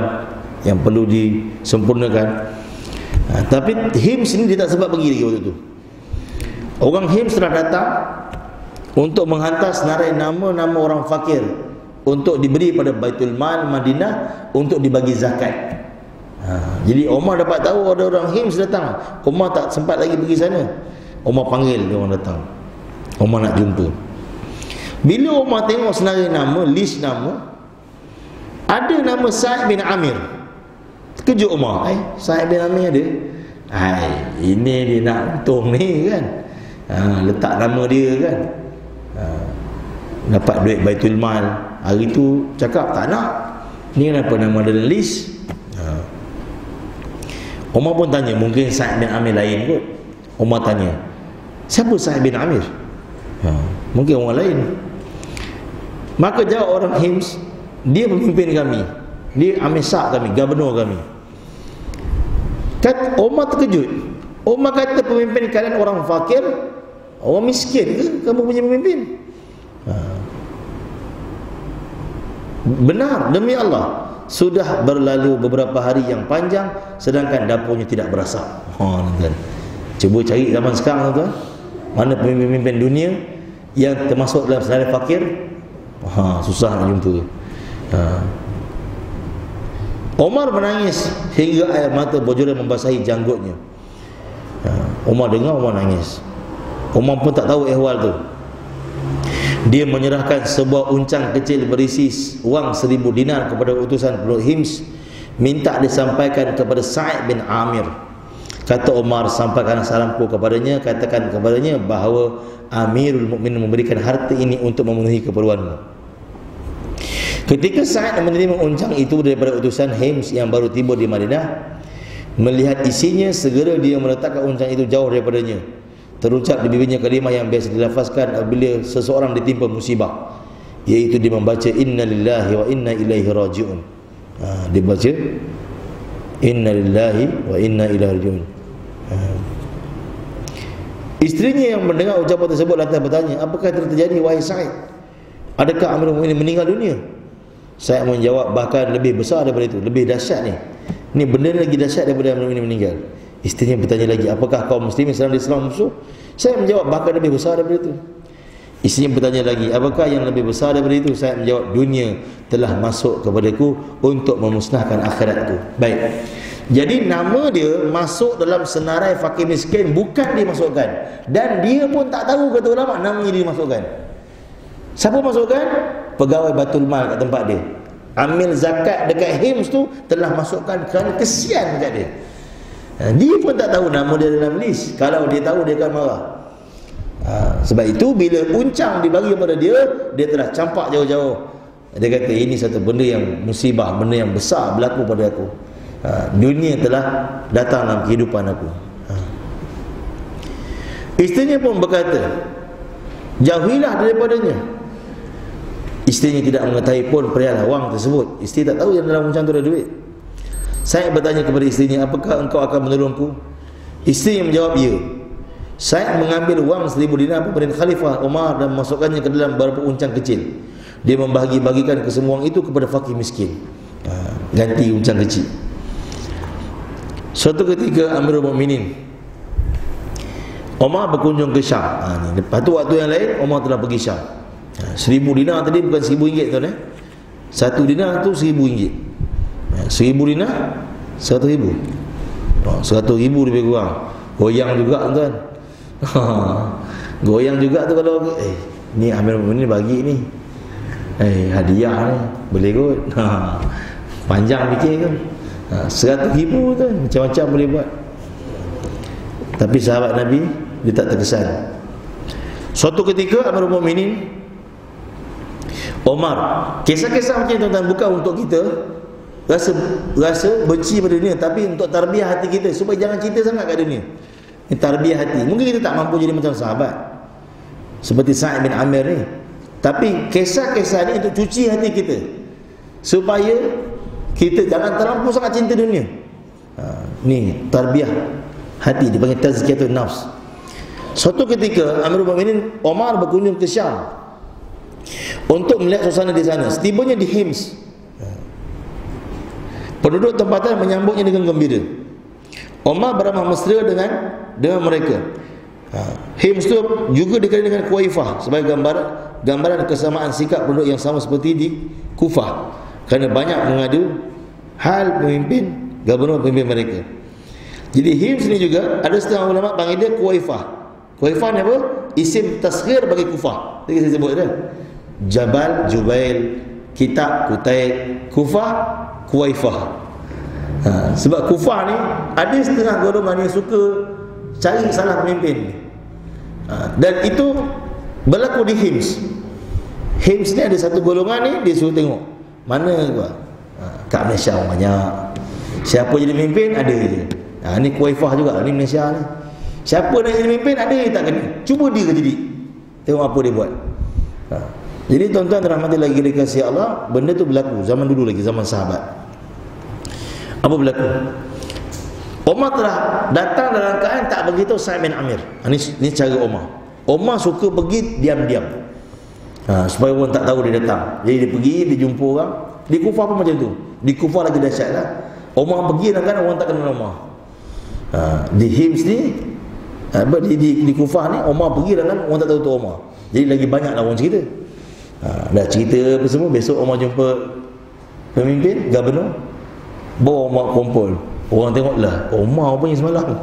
yang perlu disempurnakan. Tapi Hims ni dia tak sempat pergi lagi waktu tu. Orang Hims telah datang untuk menghantar senarai nama-nama orang fakir untuk diberi pada Baitul Mal Madinah untuk dibagi zakat. Jadi Umar dapat tahu ada orang Hims datang. Umar tak sempat lagi pergi sana. Umar panggil dia orang datang. Umar nak jumpa. Bila Umar tengok senarai nama, list nama, ada nama Sa'id bin Amir. Terkejut Umar. Sa'id bin Amir ada? Ini dia nak untung ni kan. Letak nama dia kan. Dapat duit Baitul Mal. Hari tu cakap tak nak. Ni kenapa nama ada dalam list? Umar pun tanya, mungkin Sa'id bin Amir lain kot. Umar tanya, siapa Sa'id bin Amir? Mungkin orang lain. Maka jawab orang Hims, dia pemimpin kami, dia Amir Sa' kami, gubernur kami. Kata Umar terkejut. Umar kata, pemimpin kalian orang fakir, orang miskin ke kamu punya pemimpin? Benar, demi Allah, sudah berlalu beberapa hari yang panjang sedangkan dapurnya tidak berasap. Kan? Cuba cari zaman sekarang tu, mana pemimpin dunia yang termasuk dalam senarai fakir. Susah nak jumpa. Umar menangis hingga air mata berjurai membasahi janggutnya. Umar dengar, Umar nangis. Umar pun tak tahu ihwal tu. Dia menyerahkan sebuah uncang kecil berisi wang 1000 dinar kepada utusan penduduk Hims, minta disampaikan kepada Sa'id bin Amir. Kata Umar, sampaikan salamku kepadanya, katakan kepadanya bahawa Amirul Mukminin memberikan harta ini untuk memenuhi keperluanmu. Ketika Sa'id menerima uncang itu daripada utusan Hims yang baru tiba di Madinah, melihat isinya, segera dia meletakkan uncang itu jauh daripadanya. Terucap di bibirnya kalimah yang biasa dilafazkan apabila seseorang ditimpa musibah, iaitu dia membaca inna lillahi wa inna ilaihi raji'un. Dia baca inna lillahi wa inna ilaihi raji'un. Isterinya yang mendengar ucapan tersebut lantas bertanya, apakah terjadi wahai Sa'id? Adakah Amirul Mukminin meninggal dunia? Sa'id menjawab, bahkan lebih besar daripada itu, lebih dahsyat ni. Ni benda lagi dahsyat daripada Amirul Mukminin meninggal. Isterinya bertanya lagi, apakah kaum muslimin sedang diserang musuh? Saya menjawab, bahkan lebih besar daripada itu. Isterinya bertanya lagi, apakah yang lebih besar daripada itu? Saya menjawab, dunia telah masuk kepadaku untuk memusnahkan akhiratku. Baik. Jadi nama dia masuk dalam senarai fakir miskin, bukan dimasukkan. Dan dia pun tak tahu, kata ulama, namanya dimasukkan. Siapa masukkan? Pegawai Baitul Mal kat tempat dia. Amil zakat dekat Hims tu telah masukkan kerana kesian dekat dia. Dia pun tak tahu nama dia dalam list. Kalau dia tahu, dia akan marah. Sebab itu bila uncang dibagi kepada dia, dia telah campak jauh-jauh. Dia kata ini satu benda yang musibah, benda yang besar berlaku pada aku. Dunia telah datang dalam kehidupan aku. Isterinya pun berkata, jauhilah daripadanya. Isterinya tidak mengetahui pun perihal wang tersebut. Isteri tak tahu yang dalam uncang tu ada duit. Saya bertanya kepada isterinya, apakah engkau akan menolongku? Isteri menjawab, ya. Saya mengambil wang 1000 dinar pemerintah Khalifah Umar dan memasukkannya ke dalam beberapa uncang kecil. Dia membahagi-bagikan kesemua wang itu kepada fakir miskin. Ganti uncang kecil. Suatu ketika Amirul Mukminin Umar berkunjung ke Syam. Lepas tu waktu yang lain Umar telah pergi Syam. 1000 dinar tadi bukan 1000 ringgit tuan eh. 1 dinar tu 1000 ringgit. 1000 dinar 100,000. 100,000 lebih kurang. Goyang juga tuan. Goyang juga tu kalau ni Amir ni bagi ni. Hadiah ni boleh kot. Panjang fikir kan. 100,000 tu macam-macam boleh buat. Tapi sahabat Nabi dia tak terkesan. Suatu ketika Amirul Mukminin Omar, kisah-kisah macam ni tuan-tuan bukan untuk kita rasa benci pada dunia, tapi untuk tarbiyah hati kita supaya jangan cinta sangat kat dunia. Ini tarbiyah hati. Mungkin kita tak mampu jadi macam sahabat seperti Sa'id bin Amir ni, tapi kisah-kisah ni untuk cuci hati kita supaya kita jangan terlampau sangat cinta dunia. Ni tarbiyah hati, dipanggil tazkiyatun nafs. Suatu ketika Amirul Mukminin Omar berkunjung ke Syam untuk melihat suasana di sana. Setibanya di Hims, penduduk tempatan menyambutnya dengan gembira. Omar beramah mesra dengan mereka. Hims tu juga dikenali dengan Kuwaifah sebagai gambaran kesamaan sikap penduduk yang sama seperti di Kufah, kerana banyak mengadu hal pemimpin, gubernur pemimpin mereka. Jadi Hims ni juga ada setengah ulama panggil dia Kuwaifah. Kuwaifah ni apa? Isim tasghir bagi Kufah. Tadi saya sebut dah. Jabal, Jubail, Kitab, Kutaib, Kufah, Kuwaifah. Sebab Kufah ni ada setengah golongan yang suka cari salah pemimpin. Dan itu berlaku di Hims. Hims ni ada satu golongan ni dia suruh tengok mana gua. Kat Malaysia banyak. Siapa jadi pemimpin ada je. Ni Kuwaifah juga ni Malaysia ni. Siapa nak jadi pemimpin ada je tak kena. Cuba dia ke jadi. Tengok apa dia buat. Jadi tuan-tuan rahmati lagi dikasihi Allah, benda tu berlaku zaman dulu lagi, zaman sahabat. Apa berlaku? Omar telah datang dalam keadaan tak beritahu Sa'id bin Amir. Ni cara Omar. Omar suka pergi diam-diam. Supaya orang tak tahu dia datang. Jadi dia pergi, dia jumpa orang. Di Kufah pun macam tu. Di Kufah lagi dahsyat lah. Omar pergi dan kan orang tak kenal Omar. Di Hims ni, di Kufah ni Omar pergi dan kan orang tak tahu tu Omar. Jadi lagi banyak lah orang cerita. Dah cerita apa semua. Besok Omar jumpa pemimpin, gubernur, bawa Omar kumpul. Orang tengok lah Omar punya semalam.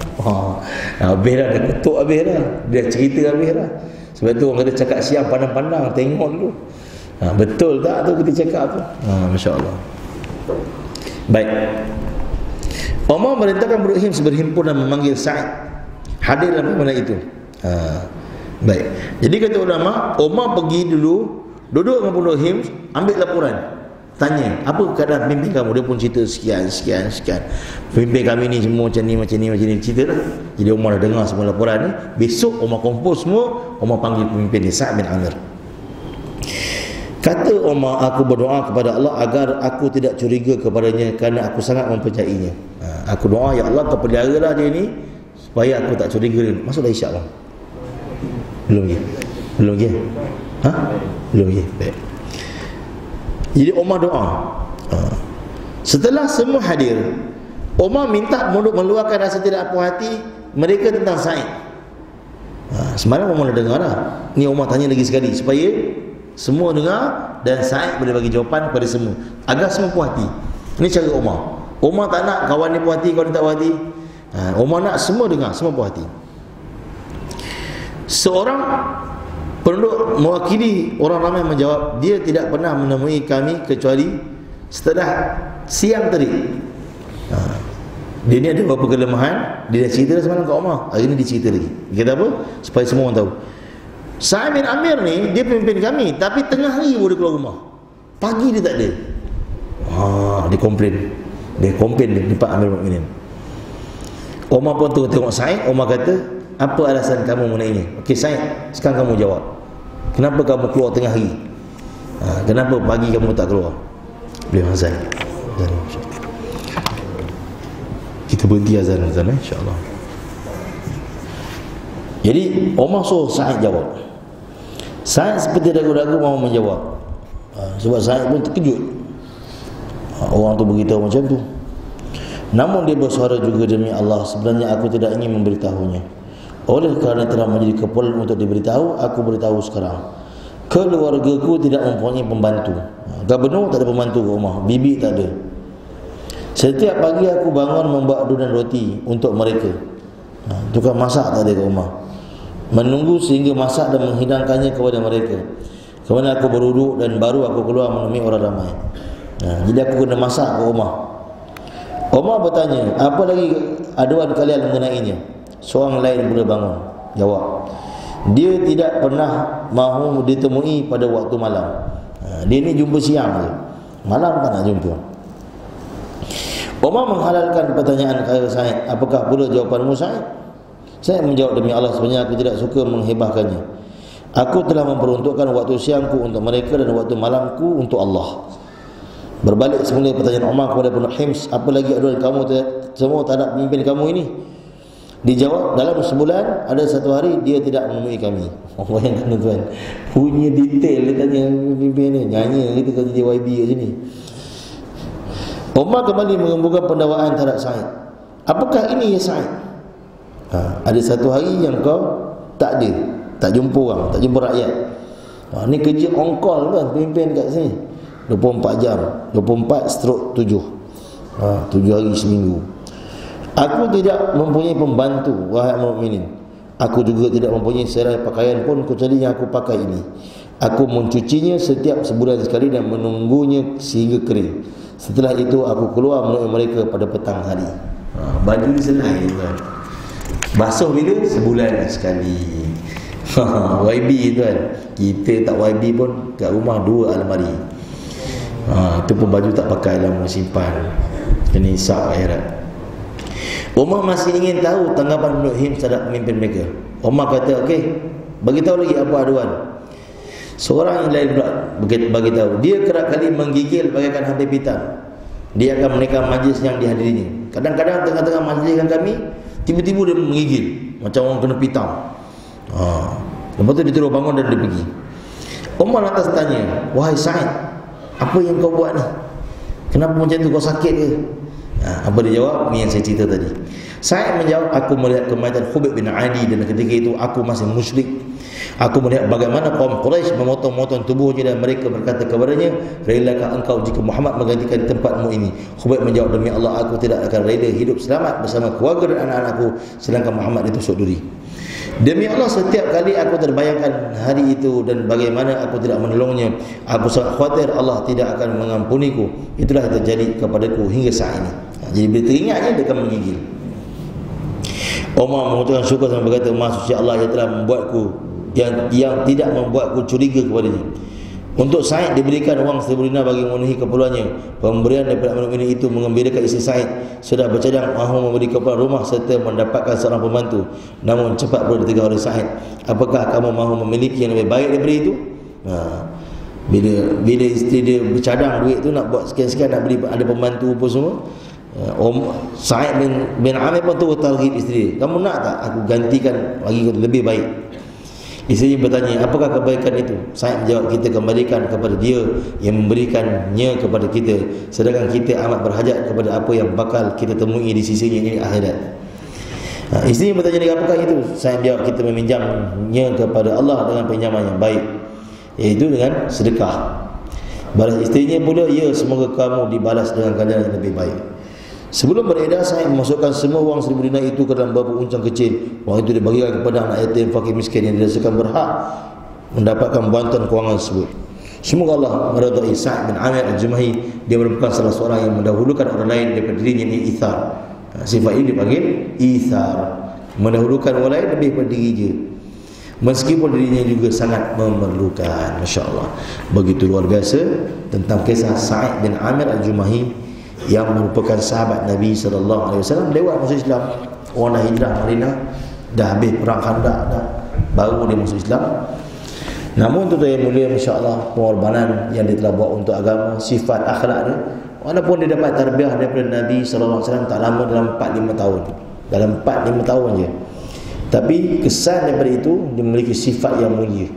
Habis dah, dah kutuk habis dah. Dia cerita habis dah. Sebab tu orang kata cakap siang pandang-pandang, tengok dulu. Betul tak tu kita cakap tu? Masya Allah. Baik. Omar merintahkan penduduk Hims berhimpun dan memanggil Sa'id hadir dalam pertemuan itu. Baik. Jadi kata ulama, Omar pergi dulu, duduk dengan penduduk Hims, ambil laporan. Tanya, apa keadaan pemimpin kamu? Dia pun cerita sekian. Pemimpin kami ni semua macam ni, cerita lah. Jadi Umar dah dengar semua laporan ni. Besok Umar kumpul semua, Umar panggil pemimpin dia, Sa'id bin Amir. Kata Umar, aku berdoa kepada Allah agar aku tidak curiga kepadanya kerana aku sangat mempercayainya. Aku doa, ya Allah, kau peliharalah dia ni supaya aku tak curiga dia. Masuk dah isyak lah? Belum lagi? Belum lagi? Baik. Jadi Umar doa. Setelah semua hadir, Umar minta untuk meluahkan rasa tidak puas hati mereka tentang Sa'id. Semalam Umar dah dengar lah. Ni Umar tanya lagi sekali supaya semua dengar dan Sa'id boleh bagi jawapan kepada semua agar semua puas hati. Ini cara Umar. Umar tak nak kawan ni puas hati, kawan ni tak puas hati. Umar nak semua dengar, semua puas hati. Seorang penduduk mewakili orang ramai menjawab, dia tidak pernah menemui kami kecuali setelah siang tadi. Dia ni ada beberapa kelemahan. Dia dah cerita dah semalam kat Umar, hari ni dia cerita lagi. Dia kata apa? Supaya semua orang tahu, Sa'id bin Amir ni dia pemimpin kami, tapi tengah hari baru dia keluar rumah, pagi dia tak ada. Dia komplain di Pak Amir Mukminin. Umar pun tengok Sa'id. Umar kata, apa alasan kamu mengenainya? Okey Sa'id, sekarang kamu jawab. Kenapa kamu keluar tengah hari? Kenapa pagi kamu tak keluar? Boleh azan. Kita berhenti azan insya-Allah. Jadi Umar suruh Sa'id jawab. Sa'id seperti ragu-ragu mau menjawab. Sebab Sa'id pun terkejut. Orang tu beritahu macam tu. Namun dia bersuara juga, demi Allah, sebenarnya aku tidak ingin memberitahunya. Oleh kerana telah menjadi keperluan untuk diberitahu, aku beritahu sekarang. Keluargaku tidak mempunyai pembantu. Gubernur tak ada pembantu kat rumah, bibi tak ada. Setiap pagi aku bangun membuat adunan roti untuk mereka. Tukang masak tak ada kat rumah. Menunggu sehingga masak dan menghidangkannya kepada mereka. Kemudian aku berwuduk dan baru aku keluar menemui orang ramai. Jadi aku kena masak kat rumah. Umar bertanya, apa lagi aduan kalian mengenainya? Seorang lain pula bangun, jawab, dia tidak pernah mahu ditemui pada waktu malam. Dia ni jumpa siang je, malam tak nak jumpa. Umar menghalalkan pertanyaan kepada Sa'id, apakah pula jawapanmu Sa'id? Saya menjawab, demi Allah sebenarnya aku tidak suka menghebahkannya. Aku telah memperuntukkan waktu siangku untuk mereka dan waktu malamku untuk Allah. Berbalik semula pertanyaan Umar kepada Ibn Hims, apa lagi aduan kamu semua terhadap pemimpin kamu ini? Dijawab, dalam sebulan ada satu hari dia tidak menemui kami. Bayangkan tuan, punya detail dia tanya pemimpin ni, nyanyi kita kata dia YB kat sini. Umar kembali mengembuka pendakwaan terhadap Sa'id. Apakah ini ya Sa'id? Ada satu hari yang kau tak ada, tak jumpa orang, tak jumpa rakyat. Ni kerja on call kan pemimpin kat sini, 24 jam, 24/7, 7 hari seminggu. Aku tidak mempunyai pembantu, wahai mukminin. Aku juga tidak mempunyai serai pakaian pun kecuali yang aku pakai ini. Aku mencucinya setiap sebulan sekali dan menunggunya sehingga kering. Setelah itu aku keluar menemui mereka pada petang hari. Baju ni selai tuan. Basuh bila? Sebulan sekali. YB tuan. Kita tak YB pun kat rumah 2 almari. Itu pun baju tak pakai, lama simpan. Kena hisap akhirat. Umar masih ingin tahu tanggapan Ibn Hims terhadap pemimpin mereka. Umar kata, okey, bagi tahu lagi apa aduan. Seorang yang lain pula bagi tahu, dia kerap kali menggigil bagaikan hampir pitam. Dia akan menikam majlis yang dihadirinya. Kadang-kadang tengah-tengah majlis kami, tiba-tiba dia menggigil macam orang kena pitam. Lepas tu dia terus bangun dan dia pergi. Umar lantas tanya, wahai Sa'id, apa yang kau buat ni? Kenapa macam tu, kau sakit ke? Apa dia jawab? Ni yang saya cerita tadi. Sa'id menjawab, aku melihat kematian Khubayb bin Adi dan ketika itu aku masih musyrik. Aku melihat bagaimana kaum Quraisy memotong-motong tubuhnya dan mereka berkata kepadanya, relakah engkau jika Muhammad menggantikan tempatmu ini? Khubayb menjawab, demi Allah aku tidak akan rela hidup selamat bersama keluarga dan anak-anakku sedangkan Muhammad ditusuk duri. Demi Allah setiap kali aku terbayangkan hari itu dan bagaimana aku tidak menolongnya, aku sangat khawatir Allah tidak akan mengampuniku. Itulah yang terjadi kepadaku hingga saat ini. Jadi bila teringatnya dia akan menggigil. Umar mengucapkan syukur dan berkata, Maha suci Allah yang telah membuatku yang tidak membuatku curiga kepadanya. Untuk Sa'id diberikan wang 1,000 dinar bagi memenuhi keperluannya. Pemberian daripada mukmin itu mengembirakan isteri Sa'id. Sudah bercadang mahu memberi kepada rumah serta mendapatkan seorang pembantu. Namun cepat pula ditegak oleh Sa'id, apakah kamu mahu memiliki yang lebih baik daripada itu? Bila isteri dia bercadang duit tu nak buat sekian-sekian, nak beli ada pembantu apa semua, Sa'id bin Amir pun tu targhib isteri dia, kamu nak tak aku gantikan bagi lebih baik? Isteri bertanya, apakah kebaikan itu? Sa'id menjawab, kita kembalikan kepada dia yang memberikannya kepada kita, sedangkan kita amat berhajat kepada apa yang bakal kita temui di sisinya ini akhirat. Isteri bertanya lagi, apakah itu? Sa'id menjawab, kita meminjamnya kepada Allah dengan pinjaman yang baik, iaitu dengan sedekah. Balas isterinya pula, ya semoga kamu dibalas dengan ganjaran yang lebih baik. Sebelum beredar, Sa'id memasukkan semua wang 1,000 dinar itu ke dalam batu uncang kecil. Wang itu dibagikan kepada anak yatim fakir miskin yang dirasakan berhak mendapatkan bantuan kewangan tersebut. Semoga Allah meridai Sa'id bin Amir al-Jumahi. Dia merupakan salah seorang yang mendahulukan orang lain daripada dirinya, ini ithar. Sifat ini dipanggil ithar, mendahulukan orang lain lebih daripada diri dia, meskipun dirinya juga sangat memerlukan. Masya Allah, begitu luar biasa tentang kisah Sa'id bin Amir al-Jumahi yang merupakan sahabat Nabi SAW. Lewat masuk Islam, orang dah hijrah Madinah, dah habis perang Khandaq dah, baru dia masuk Islam. Namun tuan yang mulia, insya-Allah pengorbanan yang dia telah buat untuk agama, sifat akhlak dia, walaupun dia dapat tarbiyah daripada Nabi SAW tak lama, dalam 4-5 tahun, dalam 4-5 tahun je, tapi kesan daripada itu dia memiliki sifat yang mulia.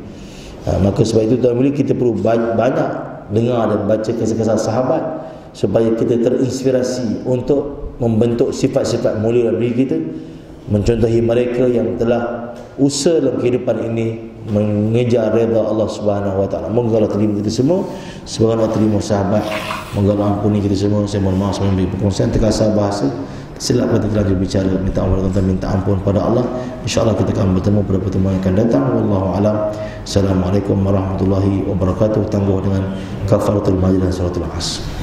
Maka sebab itu tuan mulia, kita perlu banyak dengar dan baca kisah-kisah sahabat supaya kita terinspirasi untuk membentuk sifat-sifat mulia dalam diri kita, mencontohi mereka yang telah usaha dalam kehidupan ini mengejar redha Allah Subhanahu wa taala. Moga Allah terima kita semua. Semoga Allah terima sahabat. Moga Allah ampuni kita semua. Saya mohon maaf sebelum perkongsian terkasar bahasa. Silap pada terlanjur bicara, minta ampun dan minta ampun pada Allah. InsyaAllah kita akan bertemu pada pertemuan yang akan datang. Wallahu a'lam. Assalamualaikum warahmatullahi wabarakatuh. Tangguh dengan kafaratul majlis dan suratul asr.